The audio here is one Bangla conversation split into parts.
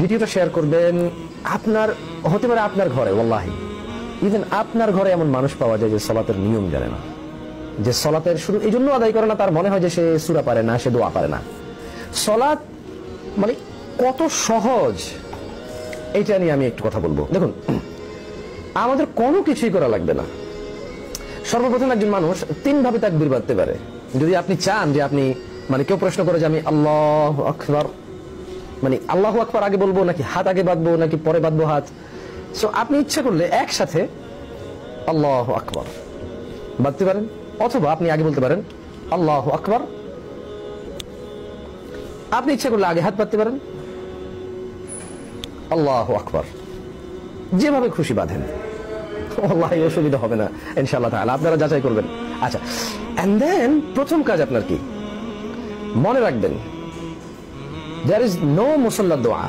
ভিডিওটা শেয়ার করবেন। আপনার হতে পারে আপনার ঘরে, ওয়াল্লাহি ইভেন আপনার ঘরে এমন মানুষ পাওয়া যায় যে সালাতের নিয়ম জানে না, যে সালাতের শুরু এই জন্য আদায় করে না, তার মনে হয় যে সে সূরা পারে না, সে দোয়া পারে না। সালাত মানে কত সহজ, এইটা নিয়ে আমি একটু কথা বলবো। দেখুন, আমাদের কোনো কিছুই করা লাগবে না। সর্বপ্রথম একজন মানুষ 3 ভাবে তাকবীর বাঁধতে পারে। যদি আপনি চান যে আপনি মানে কেউ প্রশ্ন করে যে আমি আল্লাহু আকবার, মানে আল্লাহু আকবার আগে বলবো নাকি হাত আগে বাঁধবো নাকি পরে বাঁধবো হাত, সো আপনি ইচ্ছা করলে একসাথে আল্লাহু আকবার বাঁধতে পারেন, অথবা আপনি আগে বলতে পারেন আল্লাহু আকবার, আপনি ইচ্ছা করলে আগে হাত বাঁধতে পারেন, আল্লাহু আকবার, যেভাবে খুশি বাঁধেন, ওয়াল্লাহি অসুবিধা হবে না ইনশাআল্লাহ তাআলা, আপনারা যাচাই করবেন। আচ্ছা, এন্ড দেন প্রথম কাজ আপনার কি, মনে রাখবেন there is no মুসাল্লা দোয়া,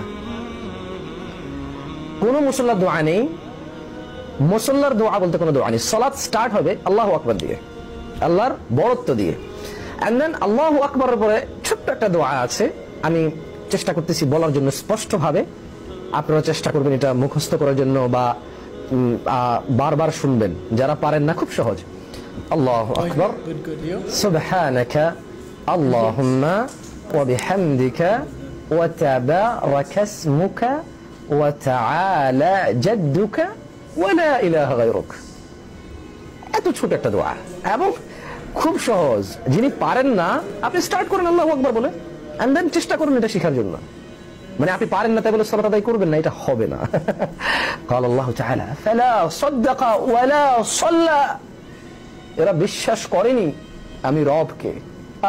কোন মুসাল্লা দোয়া নেই। মুসাল্লার দোয়া বলতে কোনো দোয়া নেই। সালাত স্টার্ট হবে আল্লাহু আকবার দিয়ে, আল্লাহর বড়ত্ব দিয়ে, এন্ড দেন আল্লাহু আকবারের পরে ছোট্ট একটা দোয়া আছে, আমি চেষ্টা করতেছি বলার জন্য স্পষ্টভাবে, আপনারা চেষ্টা করবেন এটা মুখস্থ করার জন্য বা বারবার শুনবেন, যারা পারেন না খুব সহজ। আল্লাহু আকবার, সুবহানাকা আল্লাহুম্মা ওয়া বিহামদিকা ওয়া তাবারাকা ইসমুকা ওয়া তাআলা জাদ্দুকা ওয়া লা ইলাহা গায়রুক। এত ছোট একটা দোয়া এবং খুব সহজ। যিনি পারেন না আপনি স্টার্ট করেন আল্লাহু আকবার বলে, এন্ড দেন চেষ্টা করুন এটা শেখার জন্য। মানে আপনি পারেন না তাই বলে সালাত আদায় করবেন না, এটা হবে না। قال الله تعالى فلا صدق ولا صلى, এরা বিশ্বাস করেনি আমি রবকে,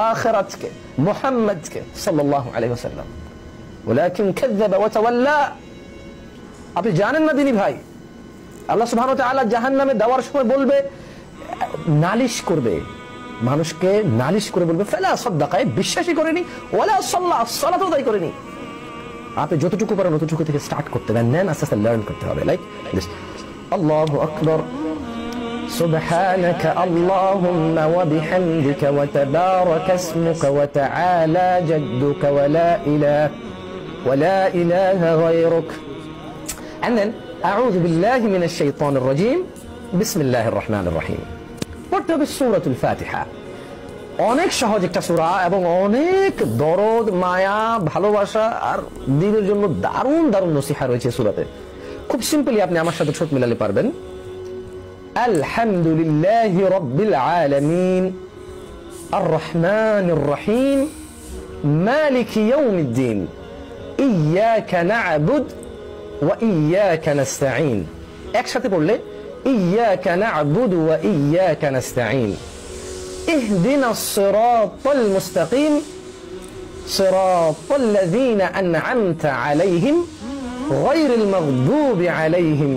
আখিরাতকে, মুহাম্মদকে সাল্লাল্লাহু আলাইহি ওয়াসাল্লাম, ওয়ালাকিন কাযাবা ওয়া তাওয়াল্লা। আপনি জানেন না দিনী ভাই, আল্লাহ সুবহানাহু ওয়া তাআলা জাহান্নামে দেওয়ার সময় বলবে, নালিশ করবে, মানুষকে নালিশ করে বলবে ফালা সাদাকা, বিশ্বাসই করেনি, ওয়ালা সাল্লা, সালাত আদায় করেনি। আপনি যতটুকু পারেন ততটুকু থেকে স্টার্ট করতে হবে, নেন আস্তে আস্তে লার্ন করতে হবে। লাইক দিস, আল্লাহু আকবার, সুবহানাকা আল্লাহুম্মা ওয়া বিহামদিকা ওয়া তাবারাকা ইসমুকা ওয়া তাআলা জাদ্দুকা ওয়া লা ইলাহা গায়রুক, এন্ড দেন আউযু বিল্লাহি মিনাশ শাইতানির রাজীম, বিসমিল্লাহির রহমানির রহিম। পড়তে হবে সূরাতুল ফাতিহা। অনেক সহজ একটা সূরা এবং অনেক দরদ, মায়া, ভালোবাসা আর দ্বীনের জন্য দারুণ দারুণ নসিহা রয়েছে সূরাতে। খুব সিম্পলি আপনি আমার সাথে ছোট মিলালে পারবেন। আলহামদুলিল্লাহি রাব্বিল আলামিন আর রহমানির রহিম মালিকি ইয়াউমিদ্দিন ইয়াকা না'বুদ ওয়া ইয়াকা নাস্তাঈন। একসাথে পড়লে ইয়াকা না'বুদু ওয়া ইয়াকা নাস্তাঈন, اهدنا الصراط المستقيم صراط الذين أنعمت عليهم غير المغضوب عليهم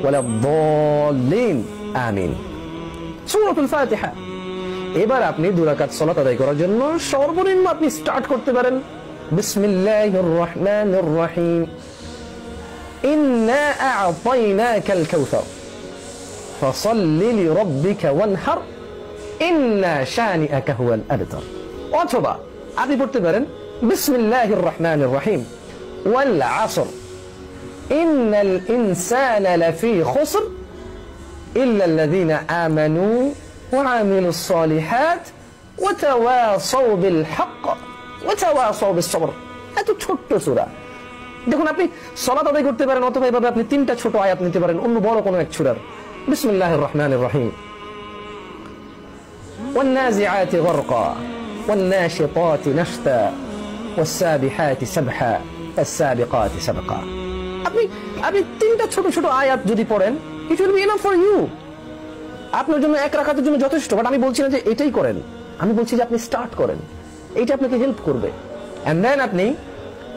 ولا الضالين آمين। সূরাতুল ফাতিহা। এবার আপনি 2 রাকাত সালাত আদায় করার জন্য সর্বনিম্ন আপনি স্টার্ট করতে পারেন বিসমিল্লাহির রহমানির রহিম, ইন্না আ'তাইনাকাল কাউসার ফাসাল্লি লিরাব্বিকা ওয়ানহার ইন্না শানিআকা হুয়াল আবতার। অথবা আপনি পড়তে পারেন বিসমিল্লাহির রহমানির রহিম, ওয়াল আসর ইন্নাল ইনসানা লাফি খুসর ইল্লাল্লাযীনা আমানু ওয়া আমিলুস সালিহাত ওয়া তাওয়াসাউ বিল হক ওয়া তাওয়াসাউ বিস সবর। এত ছোট্ট সূরা। দেখুন, আপনি সালাত আদায় করতে পারেন, অথবা এভাবে আপনি 3টা ছোট আয়াত নিতে পারেন অন্য বড় কোনো এক সূরার। বিসমিল্লাহির রহমানির রহিম, والنازعات غرقا والناشطات نشطا والسابحات سبحا فالسابقات سبقا। আপনি 3টা ছোট ছোট আয়াত যদি পড়েন, it will be enough for you, আপনার জন্য 1 রাকাতের জন্য যথেষ্ট। বাট আমি বলছি না যে এটাই করেন, আমি বলছি যে আপনি স্টার্ট করেন, এইটা আপনাকে হেল্প করবে। এন্ড দেন আপনি,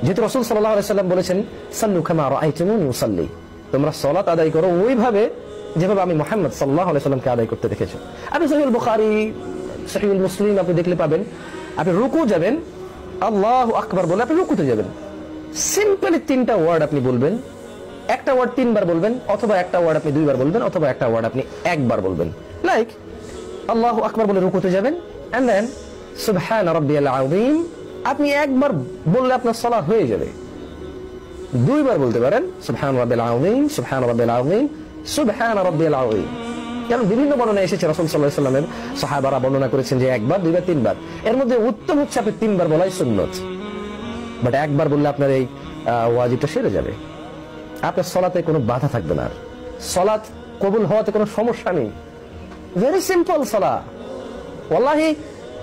যেহেতু রাসূল সাল্লাল্লাহু আলাইহি ওয়াসাল্লাম বলেছেন সাল্লু কামা রাআইতুমুনি উসাল্লি, তোমরা সালাত আদায় করো ওইভাবে যেভাবে আমি মুহাম্মদ সাল্লাল্লাহু আলাইহি ওয়াসাল্লামকে আদায় করতে দেখেছি। আপনি সহিহুল বুখারী, সহিহুল মুসলিম আপনি দেখলে পাবেন, আপনি রুকু যাবেন, আল্লাহু আকবার বলে আপনি রুকুতে যাবেন। সিম্পলি 3টা ওয়ার্ড আপনি বলবেন, একটা ওয়ার্ড 3 বার বলবেন, অথবা একটা ওয়ার্ড আপনি 2 বার বলবেন, অথবা একটা ওয়ার্ড আপনি 1 বার বলবেন। লাইক আল্লাহু আকবার বলে রুকুতে যাবেন, এন্ড দেন সুবহান রাব্বিয়াল আযীম আপনি 1 বার বললে আপনার সালাত হয়ে যাবে। দুইবার বলতে পারেন সুবহান রাব্বিল আযীম, সুবহান রাব্বিল আযীম, সুবহান রাব্বিল আযীম। কারণ বিভিন্ন বর্ণনা এসেছে, রাসূল সাল্লাল্লাহু আলাইহি ওয়াসাল্লামের সাহাবারা বর্ণনা করেছেন যে একবার, দুইবার, তিনবার। এর মধ্যে উত্তম হচ্ছে আপনি তিনবার বলাই সুন্নত, বাট একবার বললে আপনার এই ওয়াজিবটা সেরে যাবে, আপনার সালাতে কোনো বাধা থাকবে না, সালাত কবুল হওয়াতে কোনো সমস্যা নেই। ভেরি সিম্পল সালাহ। ওয়াল্লাহি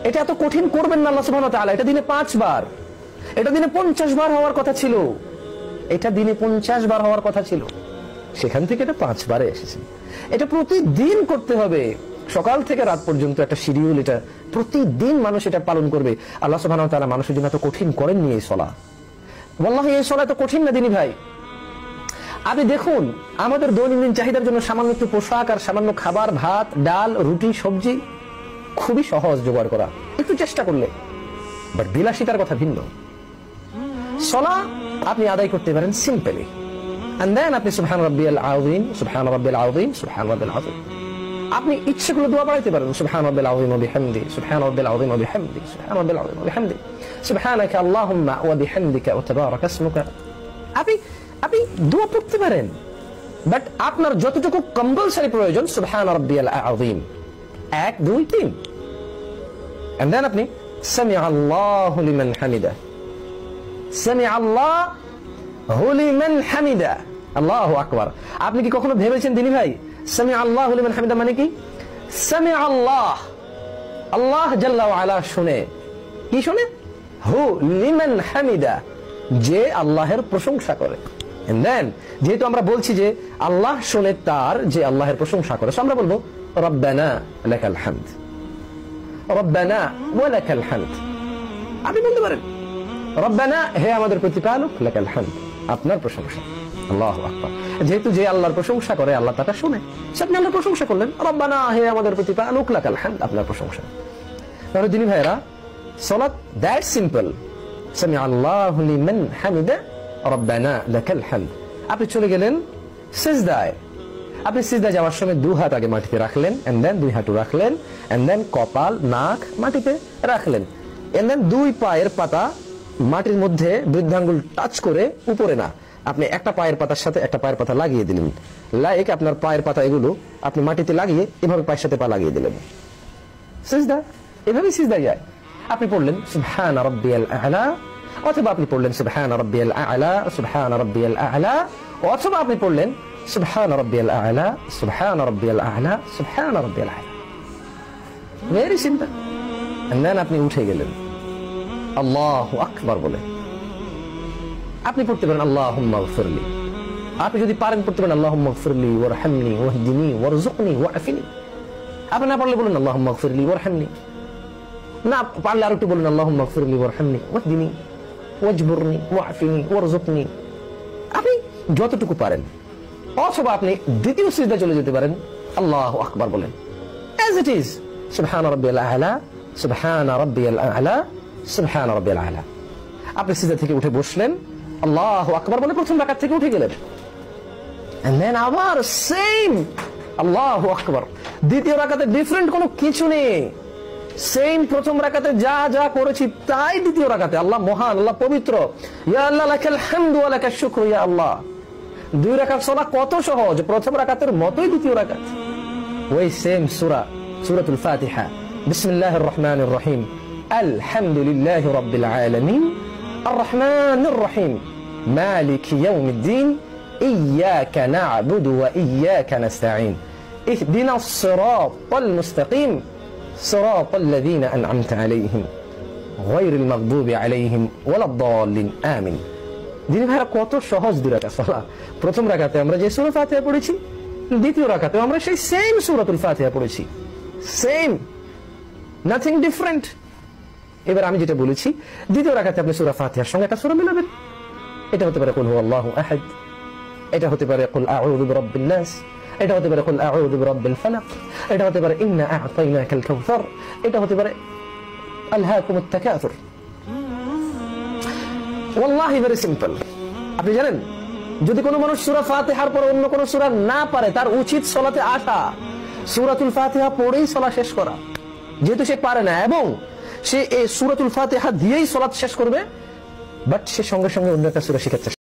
এটা এত কঠিন করবেন না আল্লাহ সুবহানাহু ওয়া তাআলা। এটা দিনে 5 বার, এটা দিনে 50 বার হওয়ার কথা ছিল, এটা দিনে 50 বার হওয়ার কথা ছিল, সেখান থেকে এটা 5 বারে এসেছে। এটা প্রতিদিন করতে হবে, সকাল থেকে রাত পর্যন্ত একটা শিডিউল, এটা প্রতিদিন মানুষ এটা পালন করবে। আল্লাহ সুবহানাহু ওয়া তাআলা মানুষের জন্য এত কঠিন করেননি এই সালাহ। ওয়াল্লাহি এই সালাহ এত কঠিন না দিনী ভাই। আপনি দেখুন, আমাদের দৈনন্দিন চাহিদার জন্য সামান্য একটু পোশাক আর সামান্য খাবার, ভাত, ডাল, রুটি, সবজি খুবই সহজ জোগাড় করা, একটু চেষ্টা করলে। বাট বিলাসিতার কথা ভিন্ন। সালাহ আপনি আদায় করতে পারেন সিম্পলি, এন্ড দেন আপনি সুবহান রাব্বিয়াল আযীম, সুবহান রাব্বিল আযীম, সুবহান রাব্বিল আযীম। আপনি ইচ্ছে করলে দোয়া বাড়াইতে পারেন, সুবহান রাব্বিল আযীম ওয়া বিহামদি, সুবহান রাব্বিল আযীম ওয়া বিহামদি, সুবহান রাব্বিল আযীম ওয়া বিহামদি, সুবহানাকা আল্লাহুম্মা ওয়া বিহামদিকা ওয়া তাবারাকা ইসমুকা। আপনি দোয়া পড়তে পারেন, বাট আপনার যতটুকু কম্পালসারি প্রয়োজন সুবহান রাব্বিয়াল আযীম 1 2 3, এন্ড দেন আপনি সামি আল্লাহু লিমান হামিদা, সামি আল্লাহু লিমান হামিদা, আল্লাহু আকবার। আপনি কি কখনো ভেবেছেন দিনী ভাই, সামি আল্লাহু লিমান হামিদা মানে কি? সামি আল্লাহ, আল্লাহ জাল্লা ওয়া আলা শুনে, কি শুনে? হু লিমান হামিদা, যে আল্লাহের প্রশংসা করে। এন্ড দেন যেহেতু আমরা বলছি যে আল্লাহ শুনে তার, যে আল্লাহের প্রশংসা করে, আমরা বলবো রব্বানা লাকাল হামদ, রব্বানা ওয়া লাকাল হামদ। আপনি বলতে পারেন রব্বানা, হে আমাদের প্রতিপালক, লাকাল হামদ, আপনার প্রশংসা। আল্লাহু আকবার। যেহেতু যে আল্লাহর প্রশংসা করে আল্লাহ তাটা শুনে, আপনি আল্লাহর প্রশংসা করলেন, রব্বানা, হে আমাদের প্রতিপালক, লাকাল হামদ, আপনার প্রশংসা। তাহলে দিনী ভাইরা, সালাত দ্যাট সিম্পল, সামি আল্লাহু লিমান হামিদা, রব্বানা লাকাল হামদ। আপনি চলে গেলেন সিজদায়। আপনি সিজদায় যাওয়ার সময় 2 হাত আগে মাটিতে রাখলেন, এন্ড দেন 2 হাঁটু রাখলেন, এন্ড দেন কপাল, নাক মাটিতে রাখলেন, এন্ড দেন 2 পায়ের পাতা মাটির মধ্যে বৃদ্ধাঙ্গুল টাচ করে, উপরে না, আপনি একটা পায়ের পাতার সাথে একটা পায়ের পাতা লাগিয়ে দিলেন, লাইক আপনার পায়ের পাতা এগুলো আপনি মাটিতে লাগিয়ে এভাবে পায়ের সাথে পা লাগিয়ে দিলেন। সিজদা, এভাবেই সিজদা যায়। আপনি পড়লেন সুবহান রাব্বিয়াল আ'লা, অথবা আপনি পড়লেন সুবহান রাব্বিয়াল আ'লা, সুবহান রাব্বিয়াল আ'লা, অথবা আপনি পড়লেন সুবহান রাব্বিয়াল আ'লা, সুবহান রাব্বিয়াল আ'লা, সুবহান রাব্বিয়াল আ'লা। Very simple. এন্ড দেন আপনি উঠে গেলেন আল্লাহু আকবার বলে। আপনি পড়তে পারেন আল্লাহুম্মা গফিরলি। আপনি যদি পারেন পড়তে পারেন আল্লাহুম্মা গফিরলি ওয়ারহামনি ওয়াহদিনি ওয়ারযুকনি ওয়াআফিনি। আপনি না পারলে বলুন আল্লাহুম্মা গফিরলি ওয়ারহামনি, না পারলে আর একটু বলুন আল্লাহুম্মা গফিরলি ওয়ারহামনি ওয়াহদিনি ওয়াজবুরনি ওয়াআফিনি ওয়ারযুকনি। আপনি যতটুকু পারেন। অথবা আপনি দ্বিতীয় সিজদা চলে যেতে পারেন, আল্লাহু আকবার বলেন, as it is, সুবহান রাব্বিয়াল আ'লা, সুবহান রাব্বিয়াল আ'লা, সুবহান রাব্বিয়াল আ'লা। আপনি সিজদা থেকে উঠে বসলেন, আল্লাহু আকবার বলে প্রথম রাকাত থেকে উঠে গেলেন, and then আবার সেম আল্লাহু আকবার। দ্বিতীয় রাকাতে ডিফারেন্ট কোনো কিছু নেই, সেম প্রথম রাকাতে যা যা করেছি তাই দ্বিতীয় রাকাতে। আল্লাহ মহান, আল্লাহ পবিত্র, ইয়া আল্লাহ লাকাল হামদু ওয়া লাকাশ শুকরু, ইয়া আল্লাহ। 2 রাকাত সালাত কত সহজ, প্রথম রাকাতের মতোই দ্বিতীয় রাকাত। ওই সেম সূরা, সূরাতুল ফাতিহা, বিসমিল্লাহির রহমানির রহিম, আলহামদুলিল্লাহি রাব্বিল আলামিন, আর রহমানির রহিম, মালিকি ইয়াউমিদ্দিন, ইয়্যাকা না'বুদু ওয়া ইয়্যাকা নাস্তাঈন, ইহদিনাস সিরাতাল মুস্তাকিম, সিরাতাল লাযীনা আন'আমতা আলাইহিম, গায়রিল মাগদুবি আলাইহিম ওয়ালাদ-দাল্লিন, আমিন। দিনী ভাইরা, কত সহজ 2 রাকাত সালাত। প্রথম রাকাতে আমরা যে সূরা ফাতিহা পড়েছি, দ্বিতীয় রাকাতে আমরা সেই সেম সূরাতুল ফাতিহা পড়েছি, সেম, নাথিং ডিফারেন্ট। এবার আমি যেটা বলেছি, দ্বিতীয় রাকাতে আপনি সূরা ফাতিহার সঙ্গে একটা সূরা মিলাবেন। এটা হতে পারে কুল হুয়াল্লাহু আহাদ, এটা হতে পারে কুল আউযু বিরাব্বিন নাস, এটা হতে পারে কুল আউযু বিরাব্বিল ফালাক, এটা হতে পারে ইন্না আ'তাইনাকাল কাউসার, এটা হতে পারে আলহাকুমুত তাকাসুর। ওয়াল্লাহি ভেরি সিম্পল। আপনি জানেন, যদি কোনো মানুষ সূরা ফাতিহার পর অন্য কোনো সূরা না পারে, তার উচিত সালাতে আসা, সূরাতুল ফাতিহা পড়েই সালাত শেষ করা। যেহেতু সে পারে না এবং সে এই সূরাতুল ফাতিহা দিয়েই সালাত শেষ করবে, বাট সে সঙ্গে সঙ্গে অন্য একটা সূরা শিখার চেষ্টা